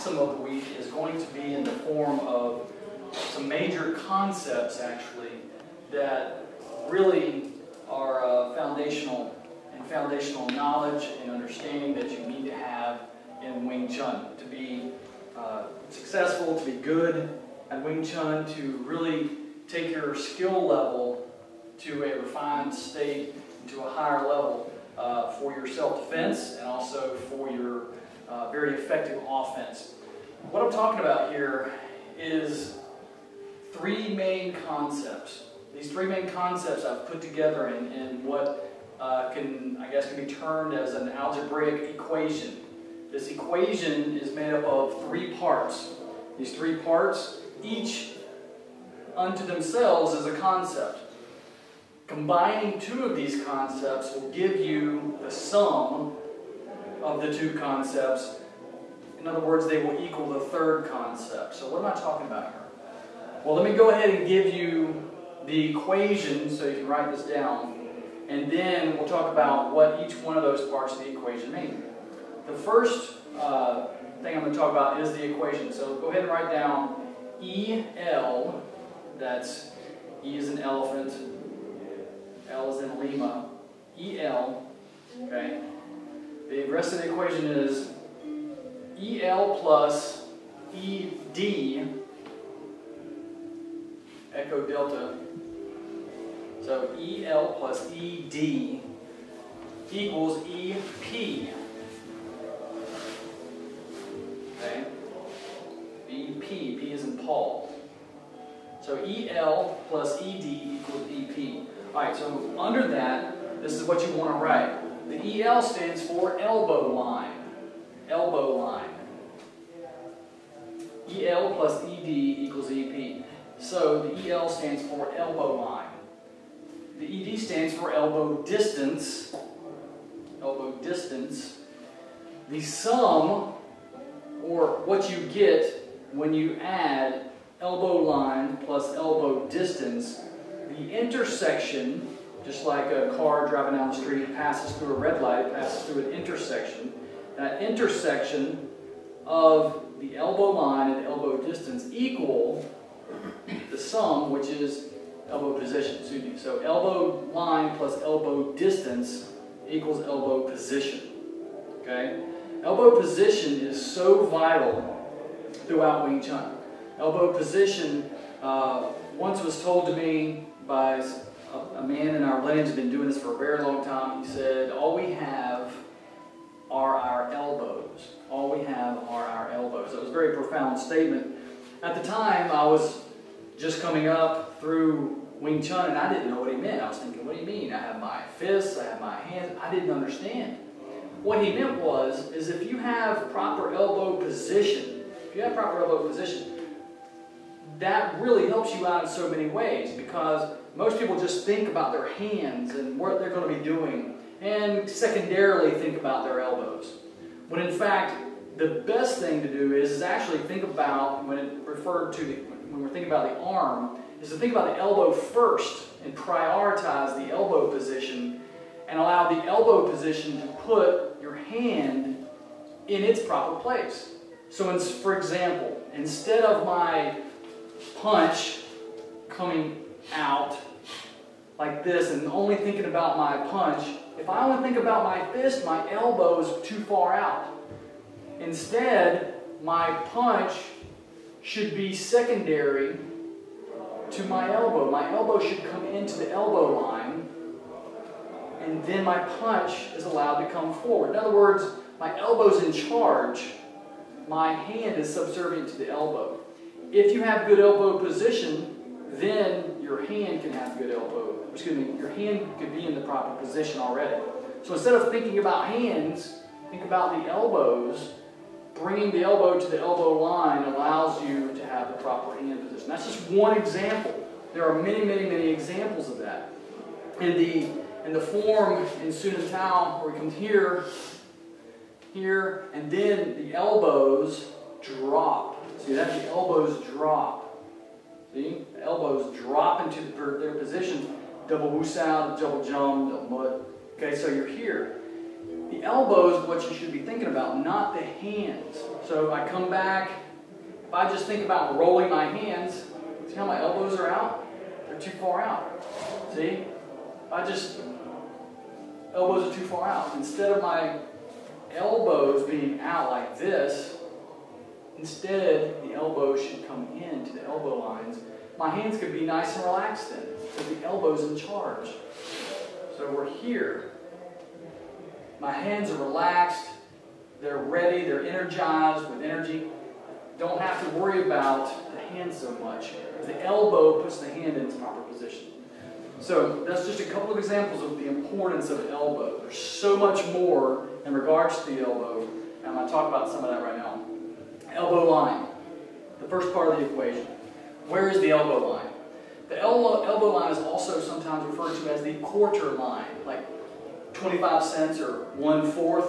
maxim of the week is going to be in the form of some major concepts, actually, that really are foundational knowledge and understanding that you need to have in Wing Chun to be successful, to be good at Wing Chun, to really take your skill level to a refined state, to a higher level for your self-defense and also for your very effective offense. What I'm talking about here is three main concepts. These three main concepts I've put together in what can be termed as an algebraic equation. This equation is made up of three parts. These three parts, each unto themselves, is a concept. Combining two of these concepts will give you the sum of the two concepts. In other words, they will equal the third concept. So what am I talking about here? Well, let me go ahead and give you the equation so you can write this down. And then we'll talk about what each one of those parts of the equation mean. The first thing I'm going to talk about is the equation. So go ahead and write down EL, that's E is in elephant, L is in Lima, EL, okay? The rest of the equation is EL plus ED, echo delta. So EL plus ED equals EP. Okay? EP, P is in Paul. So EL plus ED equals EP. Alright, so under that, this is what you want to write. The EL stands for elbow line. Elbow line. EL plus ED equals EP. So the EL stands for elbow line. The ED stands for elbow distance. Elbow distance. The sum, or what you get when you add elbow line plus elbow distance, the intersection, just like a car driving down the street passes through a red light, it passes through an intersection. That intersection of the elbow line and the elbow distance equal the sum, which is elbow position. Excuse me. So elbow line plus elbow distance equals elbow position. Okay? Elbow position is so vital throughout Wing Chun. Elbow position once was told to me by a man in our lineage who's been doing this for a very long time. He said, all we have are our elbows. All we have are our elbows. That was a very profound statement. At the time, I was just coming up through Wing Chun and I didn't know what he meant. I was thinking, what do you mean? I have my fists, I have my hands. I didn't understand. What he meant is if you have proper elbow position, that really helps you out in so many ways, because most people just think about their hands and what they're going to be doing, and secondarily think about their elbows. When in fact, the best thing to do is actually think about, when we're thinking about the arm, is to think about the elbow first and prioritize the elbow position and allow the elbow position to put your hand in its proper place. So, for example, instead of my punch coming out like this and only thinking about my punch, if I only think about my fist, my elbow is too far out. Instead, my punch should be secondary to my elbow. My elbow should come into the elbow line, and then my punch is allowed to come forward. In other words, my elbow's in charge. My hand is subservient to the elbow. If you have good elbow position, then your hand can have good your hand could be in the proper position already. So instead of thinking about hands, think about the elbows. Bringing the elbow to the elbow line allows you to have the proper hand position. That's just one example. There are many, many, many examples of that. In the form in Sun and Tao, where we come here, and then the elbows drop. See that? The elbows drop. See? The elbows drop into their positions. Double Wu Sao, double Jeong, double Mud. Okay, so you're here. The The elbow is what you should be thinking about, not the hands. So if I come back, if I just think about rolling my hands, see how my elbows are out? They're too far out. See? Elbows are too far out. Instead of my elbows being out like this, instead the elbows should come into the elbow lines. My hands could be nice and relaxed then, so the elbow's in charge. So we're here. My hands are relaxed, they're ready, they're energized with energy. Don't have to worry about the hand so much, because the elbow puts the hand in its proper position. So that's just a couple of examples of the importance of the elbow. There's so much more in regards to the elbow, and I'm going to talk about some of that right now. Elbow line, the first part of the equation. Where is the elbow line? The elbow line is also sometimes referred to as the quarter line, like 25 cents or 1/4,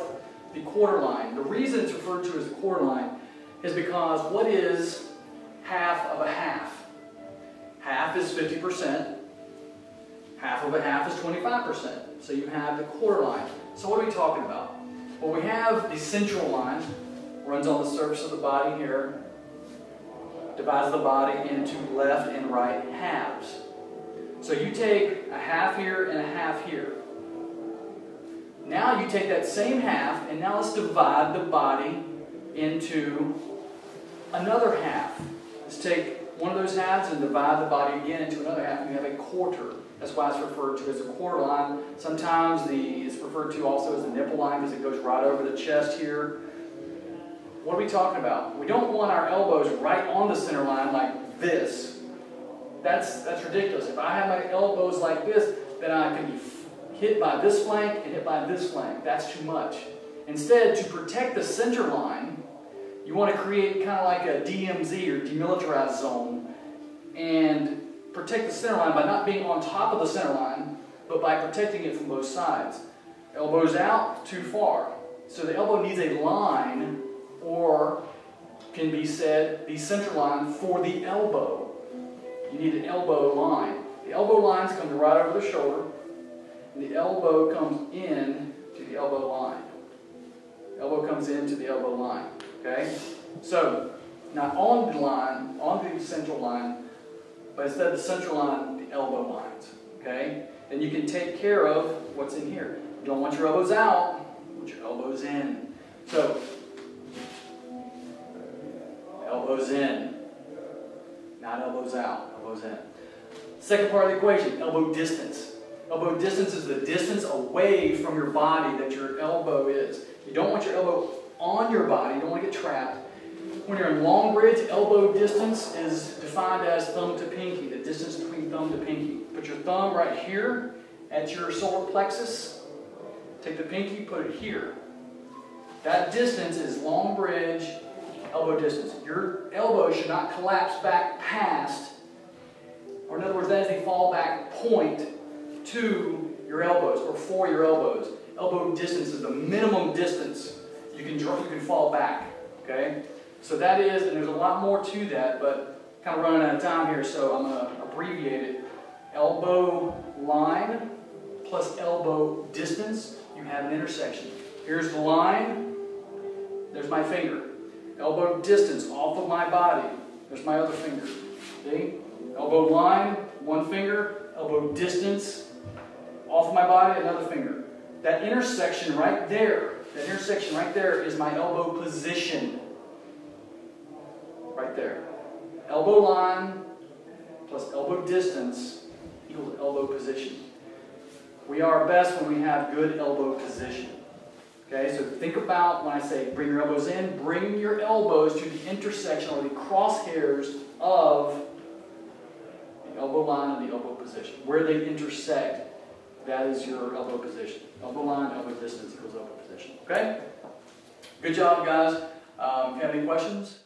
the quarter line. The reason it's referred to as the quarter line is because what is half of a half? Half is 50%. Half of a half is 25%. So you have the quarter line. So what are we talking about? Well, we have the central line, runs on the surface of the body here, divides the body into left and right halves. So you take a half here and a half here. Now you take that same half, and now let's divide the body into another half. Let's take one of those halves and divide the body again into another half, and you have a quarter. That's why it's referred to as a quarter line. Sometimes it's referred to also as the nipple line because it goes right over the chest here. What are we talking about? We don't want our elbows right on the center line like this. That's ridiculous. If I have my elbows like this, then I can be hit by this flank and hit by this flank. That's too much. Instead, to protect the center line, you want to create kind of like a DMZ or demilitarized zone and protect the center line by not being on top of the center line, but by protecting it from both sides. Elbows out, too far. So the elbow needs a line, or can be said the center line for the elbow. You need an elbow line. The elbow lines come right over the shoulder, and the elbow comes in to the elbow line. Elbow comes into the elbow line. Okay? So, not on the line, on the central line, but instead of the central line, the elbow lines. Okay? Then you can take care of what's in here. You don't want your elbows out, you want your elbows in. So, elbows in, not elbows out, elbows in. Second part of the equation, elbow distance. Elbow distance is the distance away from your body that your elbow is. You don't want your elbow on your body, you don't want to get trapped. When you're in long bridge, elbow distance is defined as thumb to pinky, the distance between thumb to pinky. Put your thumb right here at your solar plexus. Take the pinky, put it here. That distance is long bridge elbow distance. Your elbow should not collapse back past, or in other words, that is the fallback point to your elbows or for your elbows. Elbow distance is the minimum distance you can fall back. Okay? So that is, and there's a lot more to that, but kind of running out of time here, so I'm going to abbreviate it. Elbow line plus elbow distance, you have an intersection. Here's the line, there's my finger. Elbow distance off of my body, there's my other finger. See? Elbow line, one finger, elbow distance off of my body, another finger. That intersection right there is my elbow position. Right there. Elbow line plus elbow distance equals elbow position. We are best when we have good elbow position. Okay, so think about when I say bring your elbows in, bring your elbows to the intersection or the crosshairs of the elbow line and the elbow position. Where they intersect, that is your elbow position. Elbow line, elbow distance equals elbow position. Okay? Good job, guys. If you have any questions?